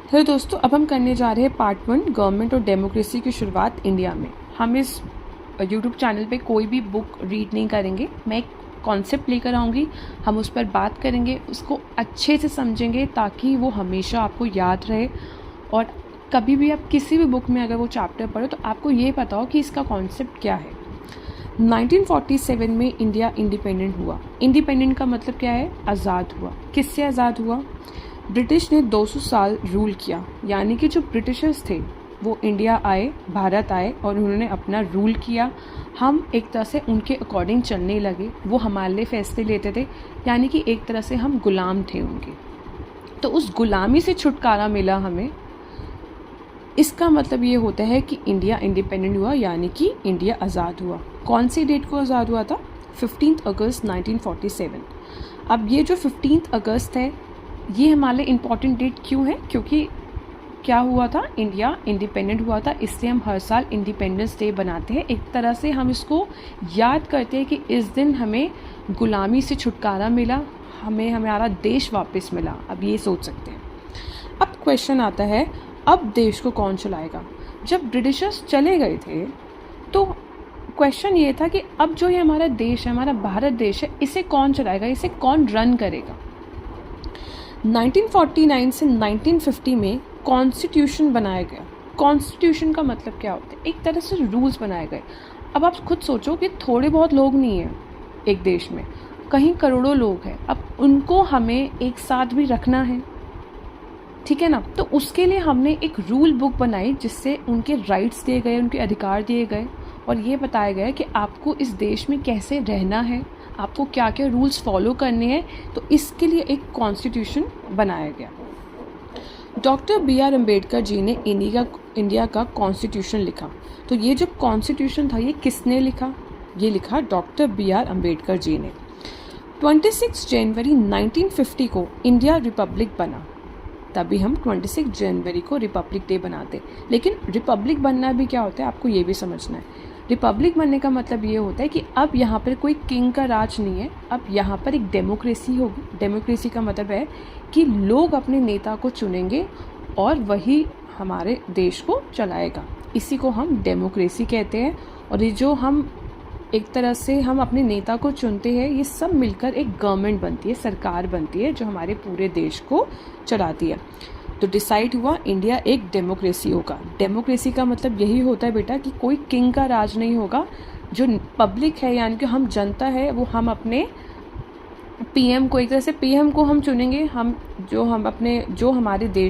Hello दोस्तों, अब हम करने जा रहे हैं पार्ट 1 गवर्नमेंट और डेमोक्रेसी की शुरुआत इंडिया में। हम इस यूट्यूब चैनल पे कोई भी बुक रीड नहीं करेंगे। मैं एक कॉन्सेप्ट लेकर आऊँगी, हम उस पर बात करेंगे, उसको अच्छे से समझेंगे ताकि वो हमेशा आपको याद रहे। और कभी भी आप किसी भी बुक में अगर वो चैप्टर पढ़ो तो आपको ये पता हो कि इसका कॉन्सेप्ट क्या है। 1947 में इंडिया इंडिपेंडेंट हुआ। इंडिपेंडेंट का मतलब क्या है? आज़ाद हुआ। किससे आज़ाद हुआ? ब्रिटिश ने 200 साल रूल किया, यानी कि जो ब्रिटिशर्स थे वो इंडिया आए, भारत आए और उन्होंने अपना रूल किया। हम एक तरह से उनके अकॉर्डिंग चलने लगे, वो हमारे लिए फैसले लेते थे, यानी कि एक तरह से हम गुलाम थे उनके। तो उस गुलामी से छुटकारा मिला हमें। इसका मतलब ये होता है कि इंडिया इंडिपेंडेंट हुआ, यानी कि इंडिया आज़ाद हुआ। कौन सी डेट को आज़ाद हुआ था? 15 अगस्त 1947। अब ये जो 15 अगस्त है ये हमारे लिए इम्पॉर्टेंट डेट क्यों है? क्योंकि क्या हुआ था, इंडिया इंडिपेंडेंट हुआ था, इसलिए हम हर साल इंडिपेंडेंस डे बनाते हैं। एक तरह से हम इसको याद करते हैं कि इस दिन हमें गुलामी से छुटकारा मिला, हमें हमारा देश वापस मिला। अब ये सोच सकते हैं। अब क्वेश्चन आता है, अब देश को कौन चलाएगा? जब ब्रिटिशर्स चले गए थे तो क्वेश्चन ये था कि अब जो ये हमारा देश है, हमारा भारत देश है, इसे कौन चलाएगा, इसे कौन रन करेगा? 1949 से 1950 में कॉन्स्टिट्यूशन बनाया गया। कॉन्स्टिट्यूशन का मतलब क्या होता है? एक तरह से रूल्स बनाए गए। अब आप खुद सोचो कि थोड़े बहुत लोग नहीं हैं एक देश में, कहीं करोड़ों लोग हैं। अब उनको हमें एक साथ भी रखना है, ठीक है ना? तो उसके लिए हमने एक रूल बुक बनाई जिससे उनके राइट्स दिए गए, उनके अधिकार दिए गए और ये बताया गया कि आपको इस देश में कैसे रहना है, आपको क्या क्या रूल्स फॉलो करने हैं। तो इसके लिए एक कॉन्स्टिट्यूशन बनाया गया। Doctor B R. अम्बेडकर जी ने इंडिया का कॉन्स्टिट्यूशन लिखा। तो ये जो कॉन्स्टिट्यूशन था ये किसने लिखा? ये लिखा डॉक्टर बी.आर. अम्बेडकर जी ने। 26 जनवरी 1950 को इंडिया रिपब्लिक बना। तभी हम 26 जनवरी को रिपब्लिक डे बनाते। लेकिन रिपब्लिक बनना भी क्या होता है आपको ये भी समझना है। रिपब्लिक बनने का मतलब ये होता है कि अब यहाँ पर कोई किंग का राज नहीं है, अब यहाँ पर एक डेमोक्रेसी होगी। डेमोक्रेसी का मतलब है कि लोग अपने नेता को चुनेंगे और वही हमारे देश को चलाएगा। इसी को हम डेमोक्रेसी कहते हैं। और ये जो हम एक तरह से हम अपने नेता को चुनते हैं, ये सब मिलकर एक गवर्नमेंट बनती है, सरकार बनती है जो हमारे पूरे देश को चलाती है। तो डिसाइड हुआ इंडिया एक डेमोक्रेसी होगा। डेमोक्रेसी का मतलब यही होता है बेटा कि कोई किंग का राज नहीं होगा। जो पब्लिक है यानी कि हम जनता है, वो हम अपने पीएम को, एक तरह से पीएम को हम चुनेंगे, हम जो हमारे देश